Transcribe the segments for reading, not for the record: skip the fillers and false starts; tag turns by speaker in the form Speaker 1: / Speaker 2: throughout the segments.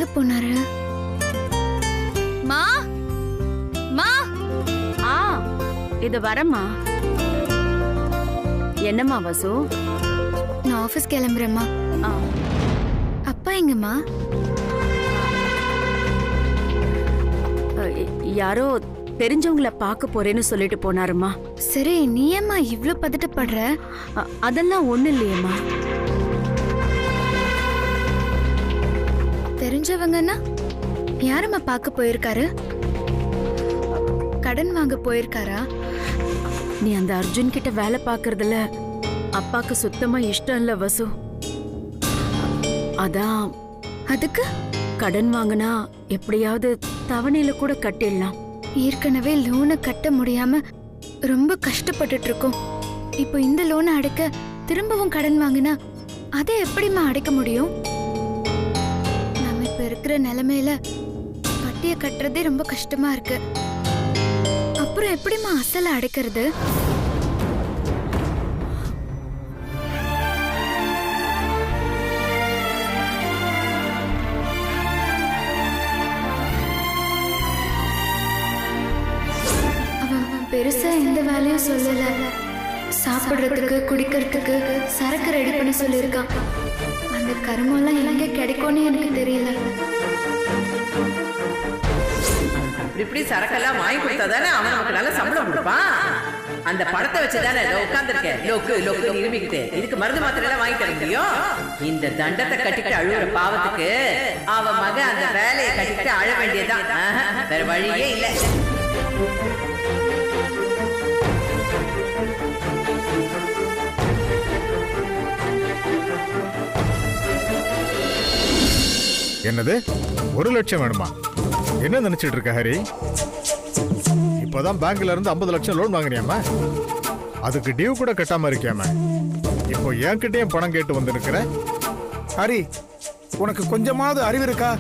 Speaker 1: எங்க போனாரு? மா மா
Speaker 2: ஆ இது வரமா. என்னம்மா வசு?
Speaker 1: நான் ஆபீஸ் கிளம்புறேம்மா. அப்பா எங்கம்மா?
Speaker 2: யாரோ தெரிஞ்சவங்கள பார்க்க போறேன்னு சொல்லிட்டு போனாருமா.
Speaker 1: சரி, நீ ஏம்மா இவ்ளோ பதட்டப்படுற?
Speaker 2: அதெல்லாம் ஒண்ணு இல்லையேம்மா.
Speaker 1: தெரிஞ்சவங்கன்னா யாரம்மா பார்க்க போயிருக்காரு? கடன் வாங்க போயிருக்காரா?
Speaker 2: நீ அந்த அர்ஜுன் கிட்ட வேலை பார்க்கறதுல அப்பாக்கு சுத்தமா இஷ்டம் இல்ல வசு. அதான்.
Speaker 1: அதுக்கு
Speaker 2: கடன் வாங்கினா எப்படியாவது தவணையில கூட கட்டிடலாம்.
Speaker 1: ஏற்கனவே லோனை கட்ட முடியாம ரொம்ப கஷ்டப்பட்டுட்டு இருக்கோம். இப்போ இந்த லோனை அடைக்க திரும்பவும் கடன் வாங்கினா அதை எப்படிம்மா அடைக்க முடியும்? நம்ம இப்ப இருக்கிற நிலைமையில வட்டியை கட்டுறதே ரொம்ப கஷ்டமா இருக்கு. அப்புறம் எப்படிம்மா அசலை அடைக்கிறது? பெருசா எந்த வேலையும் சொல்லல. சாப்பிடுறதுக்கு குடிக்கிறதுக்கு சரக்கு ரெடி பண்ண சொல்லியிருக்கான். அந்த கருமெல்லாம் எங்க கிடைக்கும்னு எனக்கு தெரியல.
Speaker 3: இப்படி சரக்கெல்லாம் வாங்கி கொடுத்தாதானே அவன் நமக்கு நல்ல சம்பளம் கொடுப்பான். அந்த படத்தை வச்சுதானே உட்கார்ந்துருக்கேன் லோக்கு லோக்கு இருமிக்கிட்டு. இதுக்கு மருந்து மாத்திரை எல்லாம் வாங்கி தர முடியும்? இந்த தண்டத்தை கட்டிட்டு அழுகுற பாவத்துக்கு அவன் மக அந்த வேலையை கட்டிட்டு அழ வேண்டியதான். வேற வழியே இல்லை.
Speaker 4: என்னது 1 லட்சம் வேணுமா? என்ன நினைச்சிட்டு இருக்க ஹரி? இப்பதான் பேங்க்ல இருந்து 50 லட்சம் லோன் வாங்கினியாமா? அதுக்கு டியூ கூட கட்டாம இருக்கியாமா? இப்போ என்கிட்டயும் பணம் கேட்டு வந்து நிக்கிற?
Speaker 5: ஹரி, உனக்கு கொஞ்சமாவது அறிவு இருக்கா?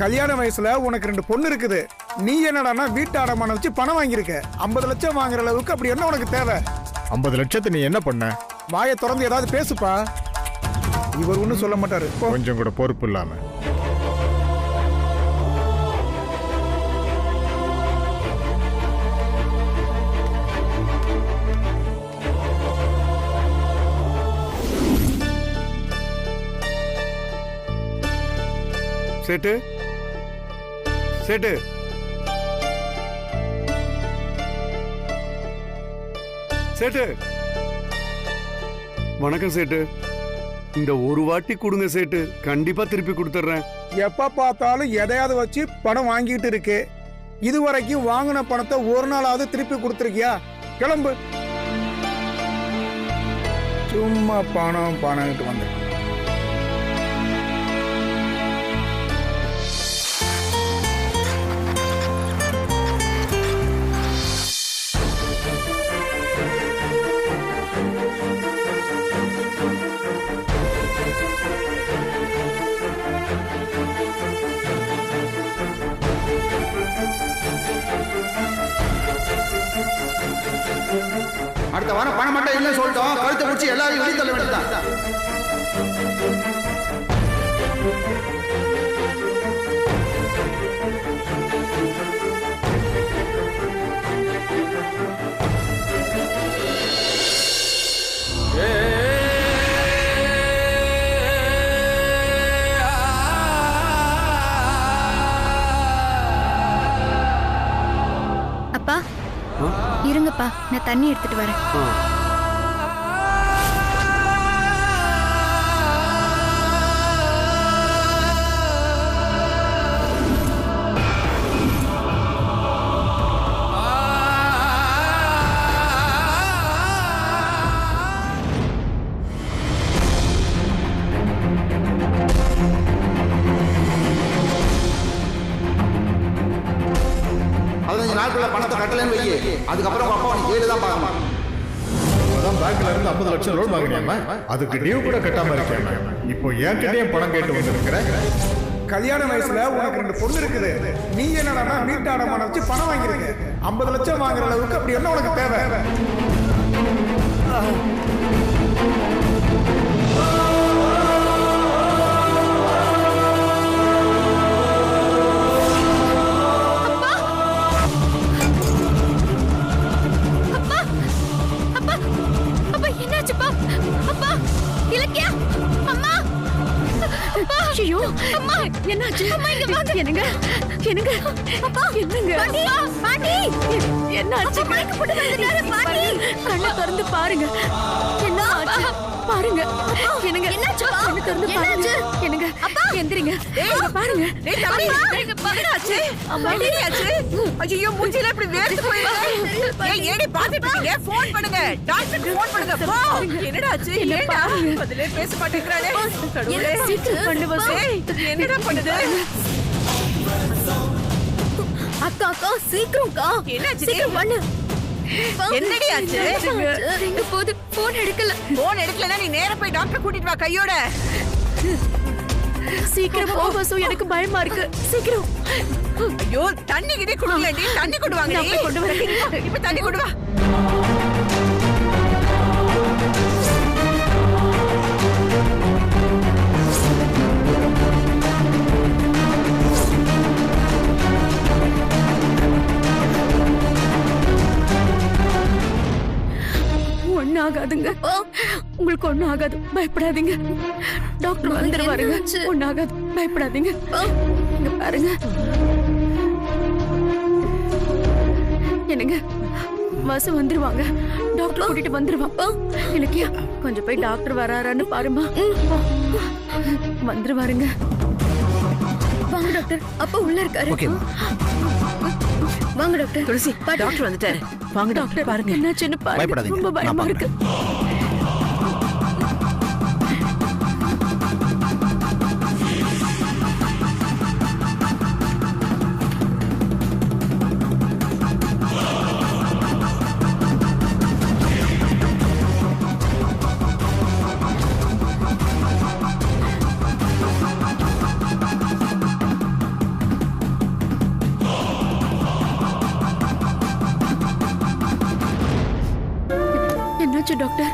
Speaker 5: கல்யாண வயசுல உனக்கு 2 பொண்ணு இருக்குது. நீ என்னடானா வீட்டு அடமானம் வச்சு பணம் வாங்கியிருக்க. 50 லட்சம் வாங்குற அளவுக்கு அப்படி என்ன உனக்கு தேவை?
Speaker 4: 50 லட்சத்தை நீ என்ன பண்ண?
Speaker 5: வாயை திறந்து ஏதாவது பேசுப்பா. இவர் ஒன்னும் சொல்ல மாட்டாரு.
Speaker 4: கொஞ்சம் கூட பொறுப்பு இல்லாம.
Speaker 5: சேட்டு சேட்டு சேட்டு,
Speaker 6: வணக்கம் சேட்டு. இந்த ஒரு வாட்டி கொடுங்க சேட்டு, கண்டிப்பா திருப்பி கொடுத்துறேன்.
Speaker 5: எப்ப பார்த்தாலும் எதையாவது வச்சு பணம் வாங்கிட்டு இருக்கு. இதுவரைக்கும் வாங்கின பணத்தை ஒரு நாளாவது திருப்பி கொடுத்துருக்கியா? கிளம்பு. சும்மா பணம் பணம்ட்டு வந்து.
Speaker 7: அடுத்த வாரம் பணம் மட்டும் இல்லைன்னு சொல்லிட்டோம். கழுத்தை முடிச்சு எல்லாரையும் வெளியே தள்ள வேண்டியதுதான்.
Speaker 1: அப்பா இருங்கப்பா, நான் தண்ணி எடுத்துட்டு வரேன்.
Speaker 7: பணத்தை கட்டலன்னு வையே, அதுக்கப்புறம் அப்பா நீ ஜெயில தான் பார்க்கணும்.
Speaker 4: இப்பதான் பேங்க்ல இருந்து 50 லட்சம் லோன் வாங்கினியாமா? அதுக்கு டியூ கூட கட்டாம இருக்கியாமா? இப்போ என்கிட்டயும் பணம் கேட்டு வந்து நிக்கிற?
Speaker 5: கல்யாண வயசுல உனக்கு 2 பொண்ணு இருக்குது. நீ என்னடானா வீட்டு அடமானம் வச்சு பணம் வாங்கிருக்க. 50 லட்சம் வாங்குற அளவுக்கு அப்படி என்ன உனக்கு தேவை?
Speaker 1: என்னாச்சுப்பா? அப்பா, இலக்கியா, அம்மா,
Speaker 2: ஐயோ அம்மா என்னாச்சு?
Speaker 1: அம்மா இங்க வாங்க.
Speaker 2: என்னங்க என்னங்க அப்பா என்னங்க
Speaker 1: பாட்டி,
Speaker 2: என்னாச்சு?
Speaker 1: மயக்கம் போட்டு விழுந்துட்டாரு பாட்டி.
Speaker 2: கண்ணை திறந்து பாருங்க. என்ன ஆச்சு பாருங்க. என்னங்க
Speaker 1: என்னாச்சுப்பா?
Speaker 2: கண்ணை திறந்து பாருங்க. என்னங்க எந்திரிங்க. இங்க பாருங்க.
Speaker 3: டேய் தம்பி, என்னாச்சு? என்னாச்சு? ஐயோ மூஞ்சில இப்படி வேர்த்து போயிருக்கு. ஏய் ஏடி பாத்துட்டு இருக்கீங்க? ஃபோன் பண்ணுங்க. டாக்டருக்கு ஃபோன் பண்ணுங்க. போ. என்னடா ஆச்சு? ஏடா? பதிலே பேச மாட்டேங்கறானே. கடவுளே.
Speaker 2: சீக்கிரம் பண்ணு வசு.
Speaker 3: ஏய், என்னடா பண்ணுது?
Speaker 1: அக்கா அக்கா சீக்கிரம்க்கா.
Speaker 3: என்னாச்சு?
Speaker 1: சீக்கிரம் பண்ணு.
Speaker 3: என்னடி ஆச்சு?
Speaker 1: எங்க போது போன் எடுக்கல.
Speaker 3: ஃபோன் எடுக்கலனா நீ நேரா போய் டாக்டர் கூட்டிட்டு வா கையோட.
Speaker 2: சீக்கிரம் போ வசு, எனக்கு பயமா இருக்கு. சீக்கிரம்.
Speaker 3: ஐயோ தண்ணி கிட்ட குடுங்கடி. தண்ணி கொண்டு வாங்க.
Speaker 2: நான் போய் கொண்டு வரேன்.
Speaker 3: இப்ப தண்ணி கொண்டு வா.
Speaker 2: ஒண்ணு ஆகாதுங்க. உங்களுக்கு ஒண்ணும் ஆகாது, பயப்படாதீங்க. டாக்டர் வந்துருவாருங்க. ஒண்ணு ஆகாது, பயப்படாதீங்க. இங்க பாருங்க. என்னங்க வசு வந்துருவாங்க. டாக்டர் கூட்டிட்டு வந்துருவாங்க. இலக்கியா கொஞ்சம் போய் டாக்டர் வராரான்னு பாருமா. வந்துருவாருங்க.
Speaker 1: வாங்க டாக்டர். அப்பா உள்ள இருக்காரு.
Speaker 7: ஓகே
Speaker 1: வாங்க டாக்டர்.
Speaker 3: துளசி டாக்டர் வந்துட்டாரு. வாங்க டாக்டர் பாருங்க.
Speaker 2: என்னாச்சுன்னு பாருங்க.
Speaker 7: பயப்படாதீங்க.
Speaker 2: ரொம்ப பயமா
Speaker 7: நான்
Speaker 2: இருக்கு. என்னாச்சு டாக்டர்?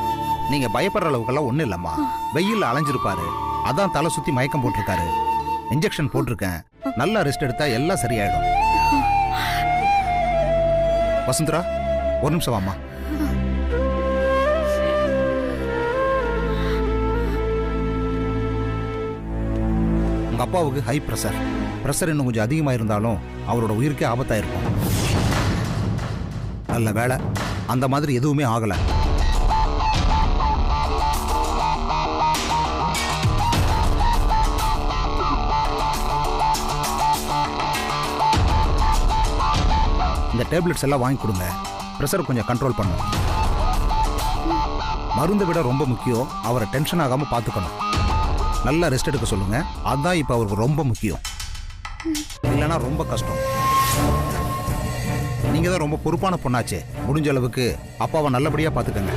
Speaker 7: நீங்க பயப்படுற அளவுக்கெல்லாம் ஒண்ணும் இல்லம்மா. வெயில்ல அலைஞ்சிருப்பாரு, அதான் தலை சுத்தி மயக்கம் போட்டிருக்காரு. இன்ஜெக்ஷன் போட்டிருக்கேன். நல்லா ரெஸ்ட் எடுத்தா எல்லாம் சரியாயிடும். வசுந்தரா ஒரு நிமிஷம் வாம்மா. உங்க அப்பாவுக்கு ஹை பிரஷர். பிரஷர் இன்னும் கொஞ்சம் அதிகமா இருந்தாலும் அவரோட உயிருக்கே ஆபத்தா இருக்கும். நல்ல வேளை அந்த மாதிரி எதுவுமே ஆகல. இந்த டேப்லெட்ஸ் எல்லாம் வாங்கி கொடுங்க. பிரஷர் கொஞ்சம் கண்ட்ரோல் பண்ணும். மருந்தை விட ரொம்ப முக்கியம் அவரை டென்ஷன் ஆகாம பார்த்துக்கணும். நல்லா ரெஸ்ட் எடுக்க சொல்லுங்க. அதுதான் இப்போ அவருக்கு ரொம்ப முக்கியம். இல்லைன்னா ரொம்ப கஷ்டம். நீங்க தான் ரொம்ப பொறுப்பான பொண்ணாச்சே. முடிஞ்ச அளவுக்கு அப்பாவை நல்லபடியா பார்த்துக்கங்க.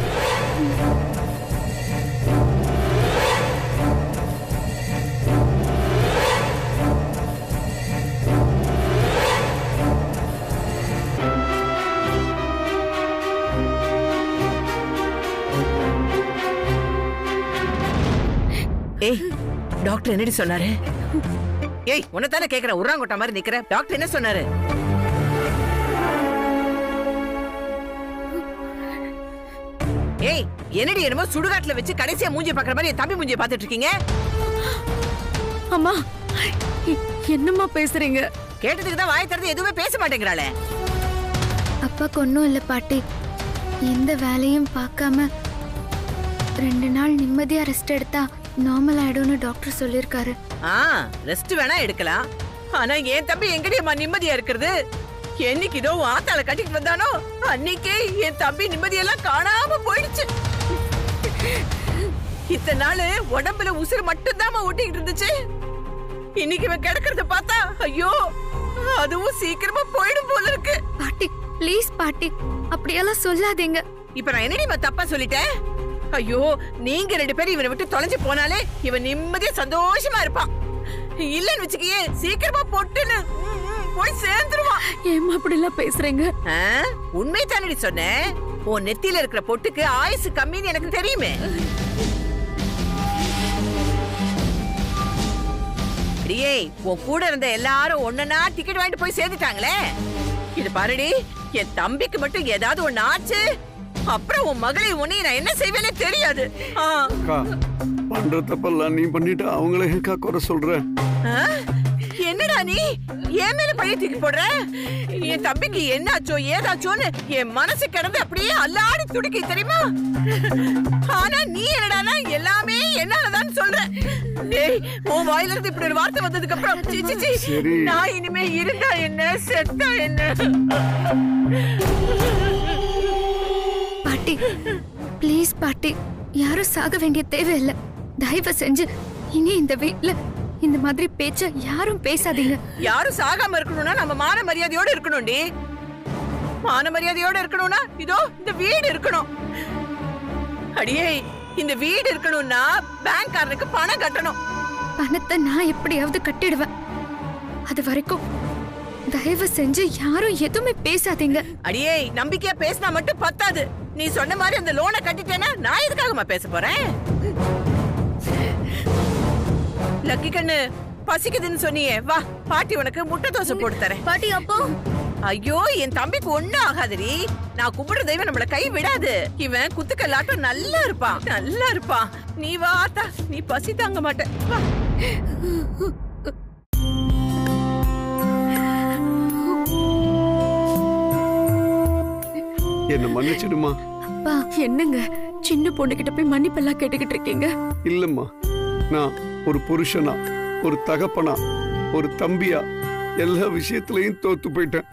Speaker 3: ஏய் டாக்டர் என்னடி சொன்னாரு? ஏய் உன்னதானே கேக்குறேன். உராங்கொட்டா மாதிரி நிக்கிற. டாக்டர் என்ன சொன்னாரு? ஏய் என்னடி என்னமோ சுடுகாட்டுல வச்சு கடைசியா மூஞ்சி பாக்குற மாதிரி என் தம்பி மூஞ்சியை பாத்துட்டு இருக்கீங்க?
Speaker 2: அம்மா என்னம்மா பேசுறீங்க?
Speaker 3: கேட்டதுக்கு தான் வாய் திறந்து எதுவுமே பேச மாட்டேங்கிறாளே.
Speaker 1: அப்பாக்கு ஒன்றும் இல்லை பாட்டி. எந்த வேலையும் பார்க்காம 2 நாள் நிம்மதியா ரெஸ்ட் எடுத்தா நார்மல் ஆயிடும்னு டாக்டர் சொல்லியிருக்காரு.
Speaker 3: ரெஸ்ட் வேணா எடுக்கலாம். ஆனா என் தம்பி எங்கடியம்மா நிம்மதியா இருக்கிறது? என்னைக்கு இதோ ஆத்தால கட்டிட்டு வந்தானோ அன்னைக்கே என் தம்பி நிம்மதியெல்லாம் காணாம போயிடுச்சு. இத்தனை நாள் உடம்புல உசுறு மட்டும்தான் ஓட்டிக்கிட்டு இருந்துச்சு. இன்னைக்கு இவன் கிடக்கிறத பார்த்தா ஐயோ அதுவும் சீக்கிரமா போயிடும் போல இருக்கு.
Speaker 1: பாட்டி ப்ளீஸ் பாட்டி, அப்படியெல்லாம் சொல்லாதீங்க.
Speaker 3: இப்ப நான் என்னடி தப்பா சொல்லிட்டேன்? ஐயோ நீங்க 2 பேரும் இவனை விட்டு தொலைஞ்சு போனாலே இவன் நிம்மதியா சந்தோஷமா இருப்பான். இல்லன்னு வச்சுக்கியே சீக்கிரமா பொட்டுன்னு போய் சேர்ந்துருவான்.
Speaker 2: ஏம்மா அப்படி எல்லாம் பேசுறீங்க?
Speaker 3: உண்மை தானடி சொன்னேன். உன் நெத்தியில இருக்கிற பொட்டுக்கு ஆயுசு கம்மின்னு எனக்கு தெரியுமே. அடியே உன் கூட இருந்த எல்லாரும் ஒன்னா டிக்கெட் வாங்கிட்டு போய் சேர்ந்துட்டாங்களே. இது பாருடி, என் தம்பிக்கு மட்டும் ஏதாவது ஒண்ணு ஆச்சு அப்புறம் உன் மகளை உன்னை நான் என்ன செய்வேனே தெரியாது.
Speaker 6: அக்கா பண்ற தப்பெல்லாம் நீ பண்ணிட்டு அவங்களே அக்கா குறை சொல்ற.
Speaker 3: என்னடா நீ என் மேல பழைய தூக்கி போடுற? என் தம்பிக்கு என்னாச்சோ ஏதாச்சோன்னு என் மனசு கிடந்து அப்படியே அல்லாடி துடிக்கி தெரியுமா? ஆனா நீ என்னடானா எல்லாமே என்னாலதான் சொல்ற. டேய், உன் வாயில இருந்து இப்படி ஒரு வார்த்தை வந்ததுக்கு அப்புறம்
Speaker 6: சரி.
Speaker 3: நான் இனிமே இருந்தா என்ன செத்தா என்ன?
Speaker 1: பாட்டி ப்ளீஸ் பாட்டி, யாரும் சாக வேண்டிய தேவையில்லை. தயவு செஞ்சு இனி இந்த வீட்ல இந்த மாதிரி பேச்ச யாரும் பேசாதீங்க.
Speaker 3: யாரும் சாகாம இருக்கணும்னா நம்ம மான மரியாதையோட இருக்கணும்டி. மான மரியாதையோட இருக்கணும்னா இதோ இந்த வீடு இருக்கணும். அடியே, இந்த வீடு இருக்கணும்னா பேங்க்காரனுக்கு பணம் கட்டணும்.
Speaker 1: பணத்தை நான் எப்படியாவது கட்டிடுவேன். அது வரைக்கும் தயவு செஞ்சு யாரும் எதுவுமே பேசாதீங்க.
Speaker 3: அடியே, நம்பிக்கையா பேசினா மட்டும் பத்தாது. நீ சொன்ன மாதிரி அந்த லோனை கட்டிட்டேன்னா நான் எதுக்காகமா பேச போறேன்? லக்கி கண்ணு, பசிக்குதுன்னு சொன்னியே, வா பாட்டி உனக்கு முட்டை தோசை போட்டு தரேன்.
Speaker 2: பாட்டி அப்போ
Speaker 3: ஐயோ, என் தம்பிக்கு ஒண்ணும் ஆகாதடி. நான் கும்பிடுற தெய்வம் நம்மள கை விடாது. இவன் குத்துக்கல்லாட்டம் நல்லா இருப்பான், நல்லா இருப்பான். நீ வா ஆத்தா, நீ பசி தாங்க மாட்ட. வா.
Speaker 6: என்ன மன்னிச்சிடுமா.
Speaker 1: அப்பா
Speaker 2: என்னங்க சின்ன பொண்ணுகிட்ட போய் மன்னிப்பெல்லாம் கேட்டுக்கிட்டு இருக்கீங்க?
Speaker 6: இல்லம்மா, நான் ஒரு புருஷனா, ஒரு தகப்பனா, ஒரு தம்பியா எல்லா விஷயத்திலையும் தோத்து போயிட்டேன்.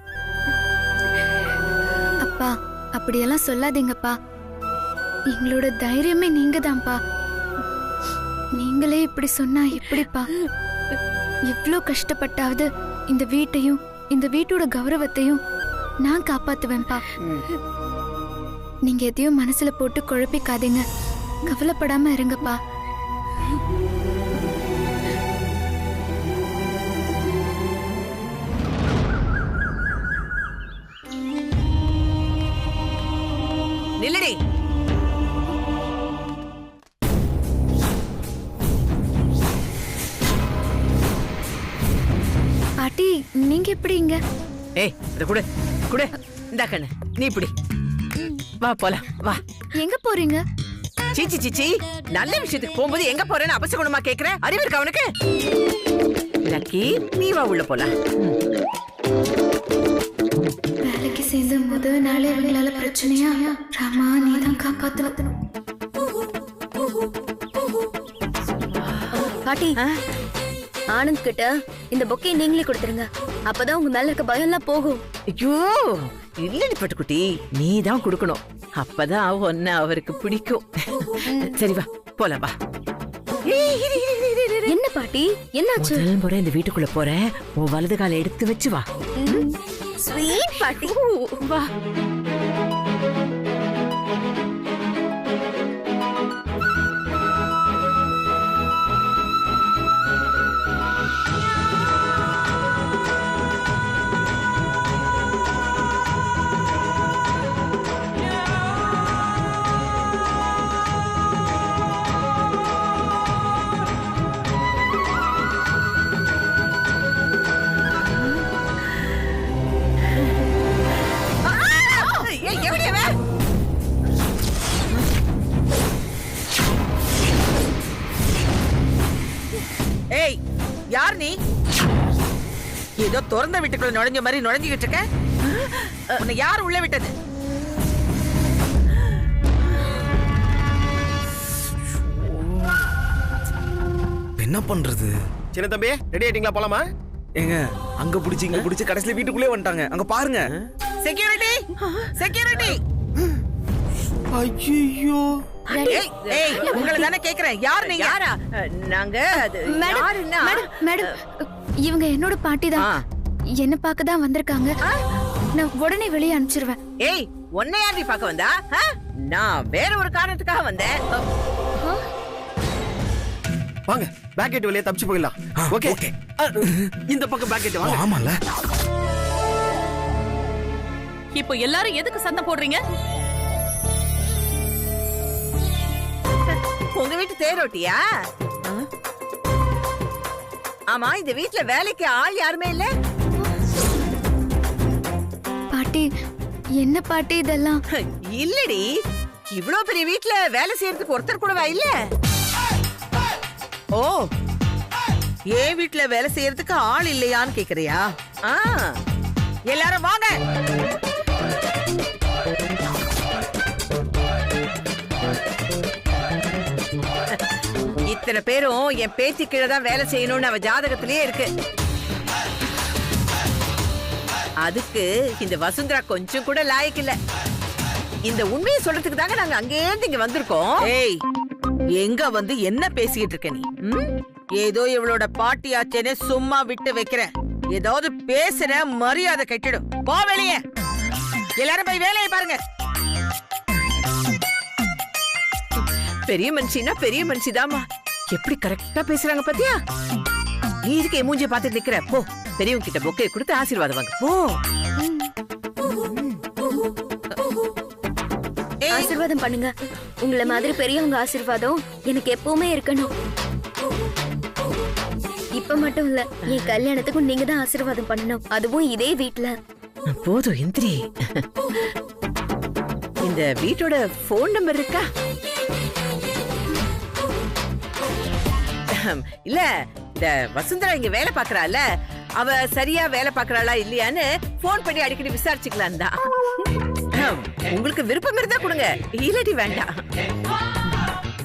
Speaker 1: அப்பா அப்படியெல்லாம் சொல்லாதீங்கப்பா. எங்களோட தைரியமே நீங்க தான்ப்பா. நீங்களே இப்படி சொன்னா எப்படிப்பா? இவ்ளோ கஷ்டப்பட்டாவது இந்த வீட்டையும் இந்த வீட்டோட கௌரவத்தையும் நான் காப்பாத்துவேன்ப்பா. நீங்க எதையும் மனசுல போட்டு குழப்பிக்காதீங்க. கவலைப்படாம இருங்கப்பா.
Speaker 3: நில்லடி.
Speaker 1: பாட்டி நீங்க எப்படி இங்க?
Speaker 3: ஏய், இத குடு குடு. இந்த கண்ணு, நீ இப்படி வா போலாம். வா.
Speaker 1: எங்க போறீங்க?
Speaker 3: சீச்சி சீச்சி, நல்ல விஷயத்துக்கு போகும்போது எங்க போறேன்னு அபசகுணமா கேக்குற? அறிவு இருக்கா அவனுக்கு? லக்கி, நீ வா உள்ள போலாம்.
Speaker 1: வேலைக்கு சேர்ந்த முதல் நாளே இவங்களால பிரச்சனையா? ராமா நீதான் காப்பாத்தணும்.
Speaker 2: பாட்டி, ஆனந்த் கிட்ட இந்த பொக்கே நீங்களே கொடுத்துருங்க. அப்பதான் உங்க மேல இருக்க பயம் எல்லாம் போகும்.
Speaker 3: ஐயோ, இல்லடி பட்டுக்குட்டி, நீ தான் கொடுக்கணும். அப்பதான் ஒன்ன அவருக்கு பிடிக்கும். சரி வா போலாம், வா.
Speaker 2: என்ன பாட்டி, என்னாச்சு?
Speaker 3: முதல் முறை இந்த வீட்டுக்குள்ள போறேன். உன் வலது காலை எடுத்து வச்சு வா.
Speaker 2: ஸ்வீட் பாட்டி,
Speaker 3: வா. ஏய், யார் நீ? ஏதோ திறந்த வீட்டுக்குள்ள நுழைஞ்ச மாதிரி நுழைஞ்சுக்கிட்டு இருக்க. உன்னை யார் உள்ள விட்டது?
Speaker 8: என்ன பண்றது?
Speaker 9: சின்ன தம்பி, ரெடி ஆயிட்டீங்களா? போலாமா?
Speaker 8: ஏங்க, அங்க புடிச்சு இங்க புடிச்சு கடைசில வீட்டுக்குள்ளே வந்துட்டாங்க. அங்க பாருங்க.
Speaker 3: Security, security.
Speaker 8: ஐயோ,
Speaker 3: ஏய் ஏய், உங்களை தானே கேக்குறேன். யார் நீங்க? யாரா? நாங்க யாருன்னா
Speaker 1: மேடம், இவங்க என்னோட பாட்டி தான். என்ன பார்க்க தான் வந்திருக்காங்க. நான் உடனே வெளியே அனுப்பிச்சிருவேன்.
Speaker 3: ஏய், உன்னை யார் பார்க்க வந்தா? நான் வேற ஒரு காரணத்துக்காக வந்தேன்.
Speaker 9: வாங்க, பேக்கெட் வெளியே தப்பிச்சு போயிடலாம். ஓகே, இந்த பக்கம் பேக்கெட் வாங்க.
Speaker 8: ஆமால.
Speaker 2: இப்போ எல்லாரும் எதுக்கு சத்தம் போடுறீங்க?
Speaker 3: உங்க வீட்டு தேரோட்டியா? ஆமா, இந்த வீட்ல வேலைக்கு ஆள் யாருமே இல்ல.
Speaker 1: பாட்டி என்ன பாட்டி இதெல்லாம்?
Speaker 3: இல்லடி, இவ்ளோ பெரிய வீட்ல வேலை செய்யறதுக்கு ஒருத்தர் கூடவா இல்ல? ஓ, ஏன் வீட்ல வேலை செய்யறதுக்கு ஆள் இல்லையான்னு கேக்குறியா? எல்லாரும் வாங்க. இத்தனை பேரும் என் பேத்தி கீழே தான் வேலை செய்யணும்னு அவ ஜாதகத்திலேயே இருக்கு. அதுக்கு இந்த வசுந்தரா கொஞ்சம் கூட லாயக்கு இல்ல. இந்த உண்மையை சொல்றதுக்கு தாங்க நாங்க அங்கேருந்து இங்க வந்திருக்கோம். ஏய், எங்க வந்து என்ன பேசிட்டு இருக்க நீ? ஏதோ இவளோட பாட்டி ஆச்சேன்னு சும்மா விட்டு வைக்கிறேன். ஏதாவது பேசுற மரியாதை கெட்டிடும். போ வெளியே. எல்லாரும் போய் வேலையை பாருங்க. பெரிய மனுஷினா பெரிய மனுஷிதாமா. எப்படி கரெக்டா பேசுறாங்க பாத்தியா? நீ இதுக்கு மூஞ்சிய பார்த்துட்டு நிக்கிற. போ, பெரியவங்க கிட்ட பொக்கை கொடுத்து ஆசீர்வாதம் வாங்க. போ.
Speaker 2: ஆசீர்வாதம் பண்ணுங்க. உங்களை மாதிரி பெரியவங்க ஆசீர்வாதம் எனக்கு எப்பவுமே இருக்கணும். இப்ப மட்டும் இல்ல, என் கல்யாணத்துக்கும் நீங்க தான் ஆசீர்வாதம் பண்ணணும். அதுவும் இதே வீட்ல.
Speaker 3: போதும் இந்திரி. இந்த வீட்டோட போன் நம்பர் இருக்கா? இல்ல, இந்த வசுந்தரா இங்க வேலை பாக்குறாள், அவ சரியா வேலை பாக்குறாளா இல்லையான்னு போன் பண்ணி அடிக்கடி விசாரிச்சுக்கலாம் தான். உங்களுக்கு விருப்பம் இருந்தா கொடுங்க, இல்லாட்டி வேண்டாம்.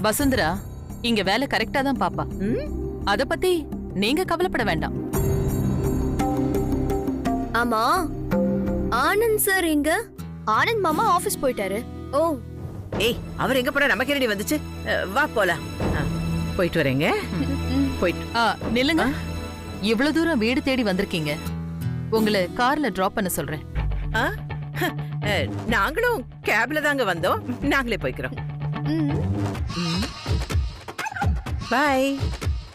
Speaker 10: வசுந்தரா இங்க வேலை கரெக்டா தான் பாப்பா. அத பத்தி நீங்க கவலைப்பட வேண்டாம்.
Speaker 2: ஆமா, ஆனந்த் சார் எங்க? ஆனந்த் மாமா ஆபீஸ் போயிட்டாரு. ஓ,
Speaker 3: ஏய், அவர் எங்க போற? நமக்கு என்னடி வந்துச்சு? வா போலாம். போயிட்டு வரேங்க. போயிட்டு
Speaker 10: நில்லுங்க. இவ்வளவு தூரம் வீடு தேடி வந்திருக்கீங்க, உங்களை கார்ல டிராப் பண்ண சொல்றேன்.
Speaker 3: நாங்களும் கேப்ல தாங்க வந்தோம். நாங்களே போய்க்கிறோம். பாய்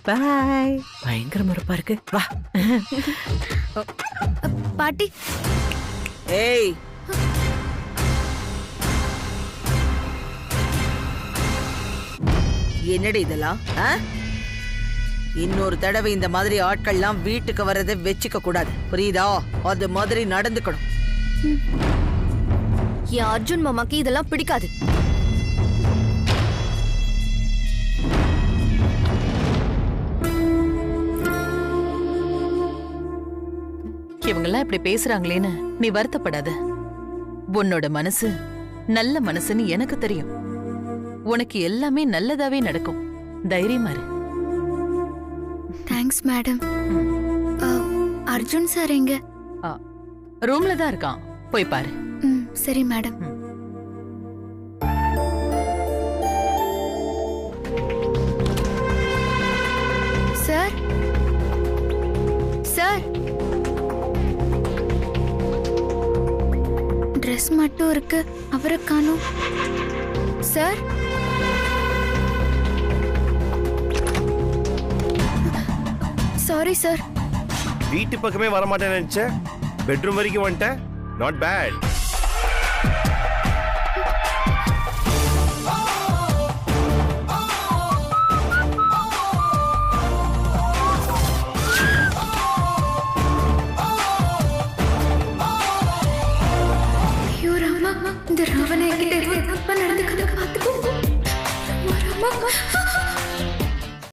Speaker 3: பாய். பயங்கர மறுப்பா இருக்கு. வா.
Speaker 1: பாட்டி.
Speaker 3: ஏய், என்னடி இதெல்லாம்? இன்னொரு தடவை இந்த மாதிரி ஆட்கள்லாம் வீட்டுக்கு வர்றதை வச்சுக்க கூடாது, புரியுதா? அது மாதிரி நடந்துக்கணும்.
Speaker 2: என் அர்ஜுன் மாமாக்கு இதெல்லாம் பிடிக்காது.
Speaker 10: இவங்கெல்லாம் இப்படி பேசுறாங்களேன்னு நீ வருத்தப்படாத. உன்னோட மனசு நல்ல மனசுன்னு எனக்கு தெரியும். உனக்கு எல்லாமே நல்லதாவே நடக்கும். தைரியமா இரு.
Speaker 1: Thanks madam. அர்ஜுன் சார் எங்க?
Speaker 10: ரூம்ல தான் இருக்கான், போய் பாரு.
Speaker 1: சரி மேடம். சார், சார், ட்ரெஸ் மட்டும் இருக்கு, அவரை காணோம். Sir, sorry sir.
Speaker 8: வீட்டு பக்கமே வர மாட்டேன்னு நினைச்சேன், பெட்ரூம் வரைக்கும் வந்துட்டேன். Not bad.
Speaker 1: ஐயோ ராமா, இந்த ராவண கிட்ட தப்பா நடந்துக்கிறத பார்த்துக்கோ. ராமா